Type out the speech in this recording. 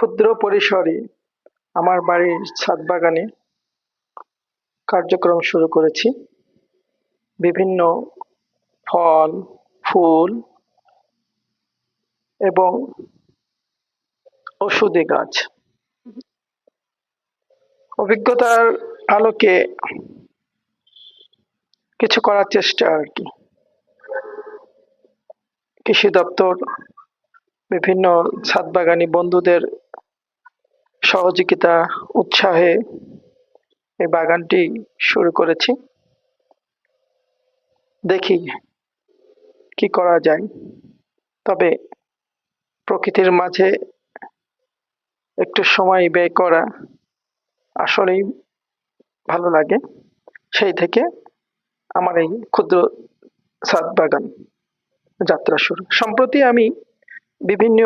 ক্ষুদ্র পরিসরে আমার বাড়ির ছাদ বাগানে কার্যক্রম শুরু করেছি। বিভিন্ন ফল, ফুল এবং ঔষধি গাছ। অভিজ্ঞতার আলোকে কিছু করার চেষ্টা আর কি। কৃষি দপ্তর, বিভিন্ন ছাদ বাগানি বন্ধুদের সহযোগিতা, উৎসাহে এই বাগানটি শুরু করেছি। দেখি কি করা যায়। তবে প্রকৃতির মাঝে একটু সময় ব্যয় করা আসলেই ভালো লাগে। সেই থেকে আমার এই ক্ষুদ্র ছাদ বাগান যাত্রা শুরু। সম্প্রতি আমি বিভিন্ন